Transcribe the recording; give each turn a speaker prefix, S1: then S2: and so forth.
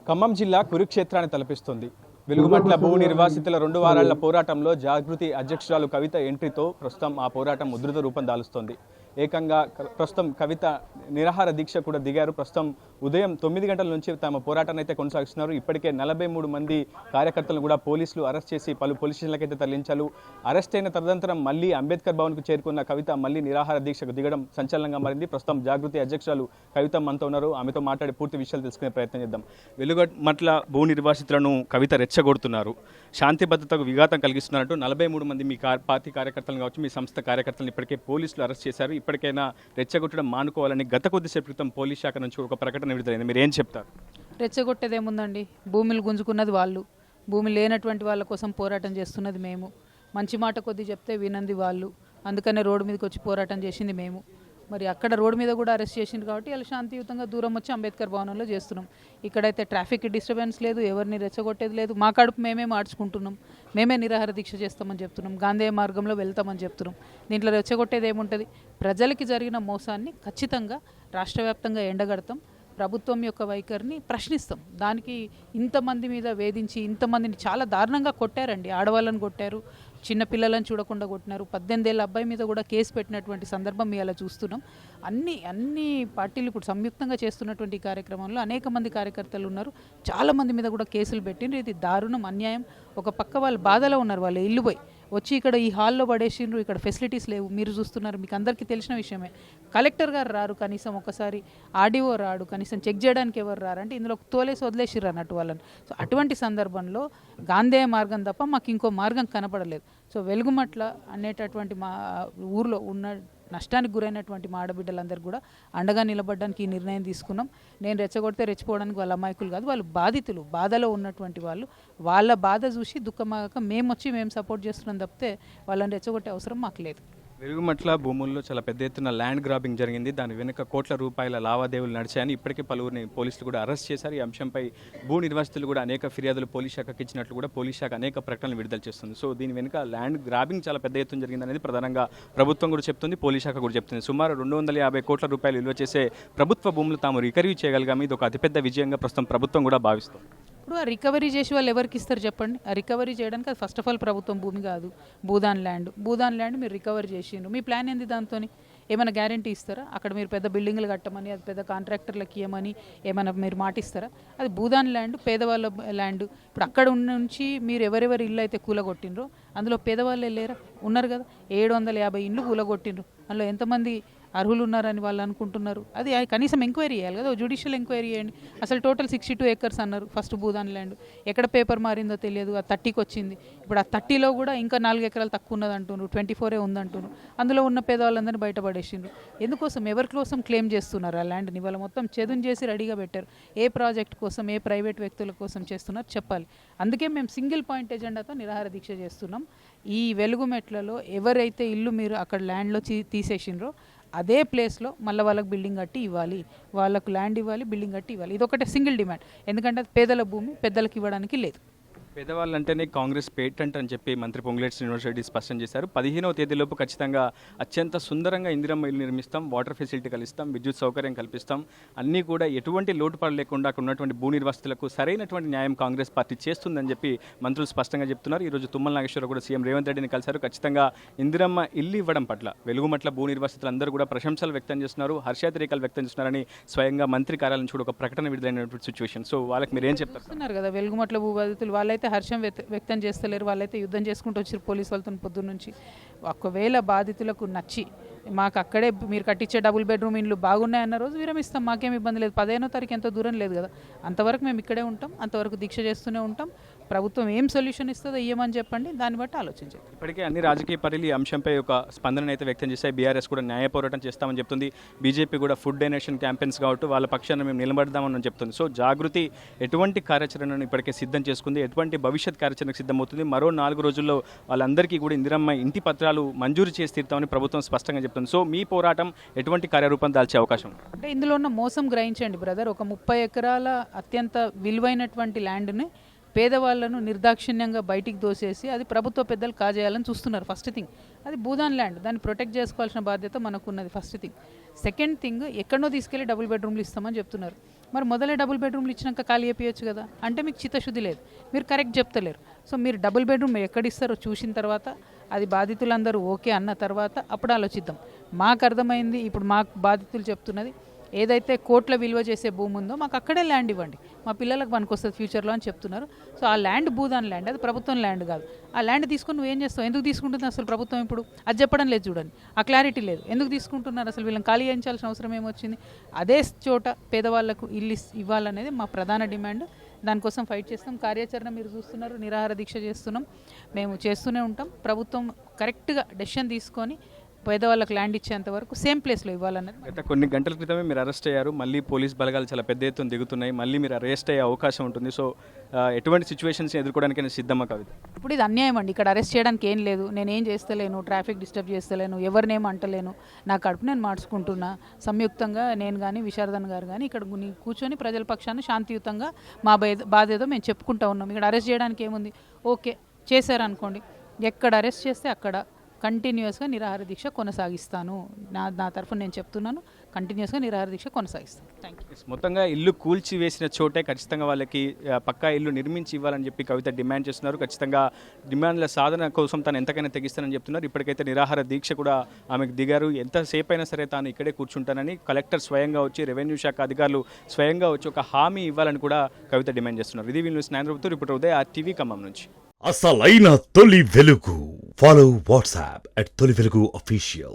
S1: ఖమ్మం జిల్లా కురుక్షేత్రాన్ని తలపిస్తుంది. వెలుగుమట్ల భూ నిర్వాసితుల 2 వారాల పోరాటంలో జాగృతి అధ్యక్షురాలు కవిత ఎంట్రీతో ప్రస్తుతం ఆ పోరాటం ఉధృత రూపం దాలుస్తోంది. ఏకంగా ప్రస్తుతం కవిత నిరాహార దీక్ష కూడా దిగారు. ప్రస్తుతం ఉదయం 9 గంటల నుంచి తమ పోరాటాన్ని అయితే కొనసాగిస్తున్నారు. ఇప్పటికే 43 మంది కార్యకర్తలను కూడా పోలీసులు అరెస్ట్ చేసి పలు పోలీస్ స్టేషన్లకైతే తరలించారు. అరెస్ట్ అయిన తదనంతరం మళ్ళీ అంబేద్కర్ భవన్కు చేరుకున్న కవిత మళ్ళీ నిరాహార దీక్షకు దిగడం సంచలనంగా మారింది. ప్రస్తుతం జాగృతి అధ్యక్షురాలు కవిత మనతో ఉన్నారు. ఆమెతో మాట్లాడి పూర్తి విషయాలు తెలుసుకునే ప్రయత్నం చేద్దాం. వెలుగుమట్ల భూ నిర్వాసితులను కవిత రెచ్చగొడుతున్నారు, శాంతి భద్రతకు విఘాతం కలిగిస్తున్నారంటూ 43 మంది మీ పార్టీ కార్యకర్తలను కావచ్చు, మీ సంస్థ కార్యకర్తలను ఇప్పటికే పోలీసులు అరెస్ట్ చేశారు. ఇప్పటికైనా రెచ్చగొట్టడం మానుకోవాలని గత కొద్దిసేపు క్రితం పోలీస్ శాఖ నుంచి ఒక ప్రకటన విడుదలైంది. మీరు ఏం చెప్తారు?
S2: రెచ్చగొట్టేదేముందండి, భూములు గుంజుకున్నది వాళ్ళు, భూమి లేనటువంటి వాళ్ళ కోసం పోరాటం చేస్తున్నది మేము. మంచి మాట కొద్ది చెప్తే వినంది వాళ్ళు, అందుకనే రోడ్డు మీదకి వచ్చి పోరాటం చేసింది మేము. మరి అక్కడ రోడ్డు మీద కూడా అరెస్ట్ చేసింది కాబట్టి వాళ్ళు శాంతియుతంగా దూరం వచ్చి అంబేద్కర్ భవనంలో చేస్తున్నాం. ఇక్కడైతే ట్రాఫిక్ డిస్టర్బెన్స్ లేదు, ఎవరిని రెచ్చగొట్టేది లేదు. మా కడుపు మేమే మార్చుకుంటున్నాం, మేమే నిరాహార దీక్ష చేస్తామని చెప్తున్నాం, గాంధీ మార్గంలో వెళ్తామని చెప్తున్నాం. దీంట్లో రెచ్చగొట్టేది ఏముంటుంది? ప్రజలకి జరిగిన మోసాన్ని ఖచ్చితంగా రాష్ట్ర వ్యాప్తంగా ఎండగడతాం, ప్రభుత్వం యొక్క వైఖరిని ప్రశ్నిస్తాం. దానికి ఇంతమంది మీద వేధించి ఇంతమందిని చాలా దారుణంగా కొట్టారండి. ఆడవాళ్ళని కొట్టారు, చిన్న పిల్లలను చూడకుండా కొట్టినారు. 18 ఏళ్ళ అబ్బాయి మీద కూడా కేసు పెట్టినటువంటి సందర్భం మీ అలా చూస్తున్నాం. అన్ని పార్టీలు ఇప్పుడు సంయుక్తంగా చేస్తున్నటువంటి ఈ కార్యక్రమంలో అనేక మంది కార్యకర్తలు ఉన్నారు. చాలామంది మీద కూడా కేసులు పెట్టిండ్రు. ఇది దారుణం, అన్యాయం. ఒక పక్క వాళ్ళు బాధలో ఉన్నారు, వాళ్ళ ఇల్లు పోయి వచ్చి ఇక్కడ ఈ హాల్లో పడేసిండ్రు, ఇక్కడ ఫెసిలిటీస్ లేవు. మీరు చూస్తున్నారు, మీకు అందరికీ తెలిసిన విషయమే. కలెక్టర్ గారు రారు, కనీసం ఒకసారి ఆర్డీఓ రాడు, కనీసం చెక్ చేయడానికి ఎవరు రారు. అంటే ఇందులో తోలేసి వదిలేసిర్రు అన్నట్టు వాళ్ళని. సో అటువంటి సందర్భంలో గాంధేయ మార్గం తప్ప మాకు ఇంకో మార్గం కనపడలేదు. సో వెలుగుమట్ల అనేటటువంటి మా ఊర్లో ఉన్న నష్టానికి గురైనటువంటి మా ఆడబిడ్డలందరూ కూడా అండగా నిలబడడానికి ఈ నిర్ణయం తీసుకున్నాం. నేను రెచ్చగొడితే రెచ్చిపోవడానికి వాళ్ళ అమాయకులు కాదు, వాళ్ళు బాధితులు, బాధలో ఉన్నటువంటి వాళ్ళు. వాళ్ళ బాధ చూసి దుఃఖమాగక మేము సపోర్ట్ చేస్తున్నాం తప్పితే వాళ్ళని రెచ్చగొట్టే అవసరం మాకు లేదు.
S1: వెలుగుమట్ల భూముల్లో చాలా పెద్ద ఎత్తున ల్యాండ్ గ్రాబింగ్ జరిగింది. దాని వెనుక కోట్ల రూపాయల లావాదేవీలు నడిచాయని ఇప్పటికే పలువురిని పోలీసులు కూడా అరెస్ట్ చేశారు. ఈ అంశంపై భూ నిర్వాసితులు కూడా అనేక ఫిర్యాదులు పోలీస్ శాఖకి ఇచ్చినట్లు కూడా పోలీస్ శాఖ అనేక ప్రకటనలు విడుదల చేస్తుంది. సో దీని వెనుక ల్యాండ్ గ్రాబింగ్ చాలా పెద్ద ఎత్తున జరిగింది అనేది ప్రధానంగా ప్రభుత్వం కూడా చెప్తుంది, పోలీస్ శాఖ కూడా చెప్తుంది. సుమారు 250 కోట్ల రూపాయలు విలువ చేసే ప్రభుత్వ భూములు తాము రికవరీ చేయగలిగాము. ఇది ఒక అతిపెద్ద విజయంగా ప్రస్తుతం ప్రభుత్వం కూడా భావిస్తుంది.
S2: ఇప్పుడు ఆ రికవరీ చేసి వాళ్ళు ఎవరికి ఇస్తారు చెప్పండి? ఆ రికవరీ చేయడానికి అది ఫస్ట్ ఆఫ్ ఆల్ ప్రభుత్వం భూమి కాదు, భూదాన్ ల్యాండ్ మీరు రికవరీ చేసిండ్రు. మీ ప్లాన్ ఏంది? దాంతో ఏమైనా గ్యారంటీ ఇస్తారా? అక్కడ మీరు పెద్ద బిల్డింగ్లు కట్టమని, అది పెద్ద కాంట్రాక్టర్లకు ఇవ్వమని ఏమైనా మీరు మాటిస్తారా? అది భూదాన్ ల్యాండ్, పేదవాళ్ళ ల్యాండ్. ఇప్పుడు అక్కడ నుంచి మీరు ఎవరెవరి ఇల్లు అయితే కూలగొట్టినరో అందులో పేదవాళ్ళే లేరా? ఉన్నారు కదా. 750 ఇండ్లు కూలగొట్టినరు. అందులో ఎంతమంది అర్హులు ఉన్నారని వాళ్ళు అనుకుంటున్నారు? అది కనీసం ఎంక్వైరీ చేయాలి కదా, జ్యుడిషియల్ ఎంక్వైరీ చేయండి. అసలు టోటల్ 62 ఏకర్స్ అన్నారు ఫస్ట్ భూదాన్ ల్యాండ్. ఎక్కడ పేపర్ మారిందో తెలియదు, ఆ 30కి వచ్చింది. ఇప్పుడు ఆ 30లో కూడా ఇంకా 4 ఎకరాలు తక్కువ ఉన్నది అంటున్నారు, 24 ఉందంటున్నారు. అందులో ఉన్న పేదవాళ్ళందరినీ బయటపడేసిండ్రు. ఎందుకోసం, ఎవరి కోసం క్లెయిమ్ చేస్తున్నారు ఆ ల్యాండ్ని? వాళ్ళు మొత్తం చెదును చేసి రెడీగా పెట్టారు. ఏ ప్రాజెక్ట్ కోసం, ఏ ప్రైవేట్ వ్యక్తుల కోసం చేస్తున్నారు చెప్పాలి. అందుకే మేము సింగిల్ పాయింట్ ఎజెండాతో నిరాహార దీక్ష చేస్తున్నాం. ఈ వెలుగుమెట్లలో ఎవరైతే ఇల్లు మీరు అక్కడ ల్యాండ్లో తీసేసిండ్రో అదే ప్లేస్లో మళ్ళీ వాళ్ళకి బిల్డింగ్ కట్టి ఇవ్వాలి, వాళ్ళకు ల్యాండ్ ఇవ్వాలి, బిల్డింగ్ కట్టి ఇవ్వాలి. ఇదొకటే సింగిల్ డిమాండ్. ఎందుకంటే అది పేదల భూమి, పెద్దలకు ఇవ్వడానికి లేదు.
S1: పేదవాళ్ళంటేనే కాంగ్రెస్ పేటెంట్ అని చెప్పి మంత్రి పొంగులేటి శ్రీనివాసరెడ్డి స్పష్టం చేశారు. 15వ తేదీలోపు ఖచ్చితంగా అత్యంత సుందరంగా ఇందిరమ్మ ఇల్లు నిర్మిస్తాం, వాటర్ ఫెసిలిటీ కల్పిస్తాం, విద్యుత్ సౌకర్యం కల్పిస్తాం, అన్నీ కూడా ఎటువంటి లోటుపాటు లేకుండా అక్కడ ఉన్నటువంటి భూ నిర్వాసితులకు సరైనటువంటి న్యాయం కాంగ్రెస్ పార్టీ చేస్తుందని చెప్పి మంత్రులు స్పష్టంగా చెప్తున్నారు. ఈరోజు తుమ్మల నాగేశ్వరరావు కూడా సీఎం రేవంత్ రెడ్డిని కలిశారు. ఖచ్చితంగా ఇందిరమ్మ ఇల్లు ఇవ్వడం పట్ల వెలుగుమట్ల భూ నిర్వాసితులు అందరూ కూడా ప్రశంసలు వ్యక్తం చేస్తున్నారు, హర్షాతిరేకాలు వ్యక్తం చేస్తున్నారని స్వయంగా మంత్రి కార్యాలయం నుంచి కూడా ఒక ప్రకటన విడుదలైనటువంటి సిచ్యువేషన్. సో వాళ్ళకి మీరు ఏం చెప్తారు
S2: కదా? వెలుగుమట్ల భూ బాధితులు వాళ్ళైతే హర్షం వ్యక్తం చేస్తలేరు, వాళ్ళైతే యుద్ధం చేసుకుంటూ వచ్చారు పోలీసు వాళ్ళతో పొద్దున్న నుంచి. ఒకవేళ బాధితులకు నచ్చి మాకు అక్కడే మీరు కట్టించే డబుల్ బెడ్రూమ్ ఇండ్లు బాగున్నాయన్న రోజు విరమిస్తాం, మాకేం ఇబ్బంది లేదు. 15వ తారీఖు ఎంతో దూరం లేదు కదా, అంతవరకు మేము ఇక్కడే ఉంటాం, అంతవరకు దీక్ష చేస్తూనే ఉంటాం. ప్రభుత్వం ఏం సొల్యూషన్ ఇస్తుందో ఇవ్వమని చెప్పండి, దాన్ని బట్టి ఆలోచించండి.
S1: ఇప్పటికే అన్ని రాజకీయ పార్టీలు ఈ అంశంపై ఒక స్పందన అయితే వ్యక్తం చేశాయి. బీఆర్ఎస్ కూడా న్యాయ పోరాటం చేస్తామని చెప్తుంది, బీజేపీ కూడా ఫుడ్ డొనేషన్ క్యాంపెయిన్స్ కాబట్టి వాళ్ళ పక్షాన మేము నిలబడదామని చెప్తుంది. సో జాగృతి ఎటువంటి కార్యాచరణను ఇప్పటికే సిద్ధం చేసుకుంది, ఎటువంటి భవిష్యత్ కార్యాచరణకు సిద్ధమవుతుంది. మరో 4 రోజుల్లో వాళ్ళందరికీ కూడా ఇందిరమ్మ ఇంటి పత్రాలు మంజూరు చేసి తీరుతామని ప్రభుత్వం స్పష్టంగా చెప్తుంది. సో మీ పోరాటం ఎటువంటి కార్యరూపం దాల్చే అవకాశం?
S2: అంటే ఇందులో ఉన్న మోసం గ్రహించండి బ్రదర్. ఒక 30 ఎకరాల అత్యంత విలువైనటువంటి ల్యాండ్ని పేదవాళ్లను నిర్దాక్షిణ్యంగా బయటికి దోసేసి అది ప్రభుత్వ పెద్దలు కాజేయాలని చూస్తున్నారు. ఫస్ట్ థింగ్, అది భూదాన్ ల్యాండ్, దాన్ని ప్రొటెక్ట్ చేసుకోవాల్సిన బాధ్యత మనకున్నది ఫస్ట్ థింగ్. సెకండ్ థింగ్, ఎక్కడనో తీసుకెళ్లి డబుల్ బెడ్రూమ్లు ఇస్తామని చెప్తున్నారు. మరి మొదలే డబుల్ బెడ్రూమ్లు ఇచ్చినాక ఖాళీ అయిపోయచ్చు కదా, అంటే మీకు చిత్తశుద్ధి లేదు, మీరు కరెక్ట్ చెప్తలేరు. సో మీరు డబుల్ బెడ్రూమ్ ఎక్కడిస్తారో చూసిన తర్వాత అది బాధితులందరూ ఓకే అన్న తర్వాత అప్పుడు ఆలోచిద్దాం. మాకు అర్థమైంది, ఇప్పుడు మాకు బాధితులు చెప్తున్నది ఏదైతే కోట్ల విలువ చేసే భూమి ఉందో మాకు అక్కడే ల్యాండ్ ఇవ్వండి, మా పిల్లలకు పనికొస్తుంది ఫ్యూచర్లో అని చెప్తున్నారు. సో ఆ ల్యాండ్ భూదాన్ ల్యాండ్, అది ప్రభుత్వం ల్యాండ్ కాదు. ఆ ల్యాండ్ తీసుకుని నువ్వు ఏం చేస్తావు, ఎందుకు తీసుకుంటుంది అసలు ప్రభుత్వం? ఇప్పుడు అది చెప్పడం లేదు చూడండి, ఆ క్లారిటీ లేదు. ఎందుకు తీసుకుంటున్నారు అసలు, వీళ్ళని ఖాళీ చేయించాల్సిన అవసరం ఏమొచ్చింది? అదే చోట పేదవాళ్లకు ఇల్లు ఇవ్వాలనేది మా ప్రధాన డిమాండ్. దానికోసం ఫైట్ చేస్తాం. కార్యాచరణ మీరు చూస్తున్నారు, నిరాహార దీక్ష చేస్తున్నాం, మేము చేస్తూనే ఉంటాం. ప్రభుత్వం కరెక్ట్గా డెసిషన్ తీసుకొని పేదవాళ్ళకి ల్యాండ్ ఇచ్చేంత వరకు సేమ్ ప్లేస్లో ఇవ్వాలన్నది.
S1: గత కొన్ని గంటల క్రితమే మీరు అరెస్ట్ అయ్యారు, మళ్ళీ పోలీస్ బలగాలు చాలా పెద్ద ఎత్తున దిగుతున్నాయి, మళ్ళీ మీరు అరెస్ట్ అయ్యే అవకాశం ఉంటుంది. సో ఎటువంటి సిచ్యువేషన్స్ ఎదుర్కోవడానికైనా సిద్ధమా కవిత?
S2: ఇప్పుడు ఇది అన్యాయం అండి, ఇక్కడ అరెస్ట్ చేయడానికి ఏం లేదు. నేనేం చేస్తలేను, ట్రాఫిక్ డిస్టర్బ్ చేస్తలేను, ఎవరినేం అంటలేను, నా కడుపు నేను మార్చుకుంటున్నా. సంయుక్తంగా నేను కానీ విశారదన్ గారు కానీ ఇక్కడ కూర్చొని ప్రజల పక్షాన్ని శాంతియుతంగా మా బాధ ఏదో మేము చెప్పుకుంటా ఉన్నాం. ఇక్కడ అరెస్ట్ చేయడానికి ఏముంది? ఓకే చేశారనుకోండి, ఎక్కడ అరెస్ట్ చేస్తే అక్కడ కంటిన్యూస్గా నిరాహార దీక్ష కొనసాగిస్తాను. నా తరఫున నేను చెప్తున్నాను, కంటిన్యూస్గా నిరాహార దీక్ష కొనసాగిస్తాను. Thank you.
S1: మొత్తంగా ఇల్లు కూల్చి వేసిన చోటే ఖచ్చితంగా వాళ్ళకి పక్కా ఇల్లు నిర్మించి ఇవ్వాలని చెప్పి కవిత డిమాండ్ చేస్తున్నారు. ఖచ్చితంగా డిమాండ్ల సాధన కోసం తను ఎంతకైనా తెగిస్తానని చెప్తున్నారు. ఇప్పటికైతే నిరాహార దీక్ష కూడా ఆమెకు దిగారు. ఎంతసేపు అయినా సరే తాను ఇక్కడే కూర్చుంటానని కలెక్టర్ స్వయంగా వచ్చి, రెవెన్యూ శాఖ అధికారులు స్వయంగా వచ్చి ఒక హామీ ఇవ్వాలని కూడా కవిత డిమాండ్ చేస్తున్నారు. ఇది వీళ్ళు స్నానరవుతూ ఇప్పుడు ఉదయ RTV ఖమ్మం నుంచి.
S3: అసలైన తొలి వెలుగు. ఫాలో వాట్సాప్ @తొలి వెలుగు official.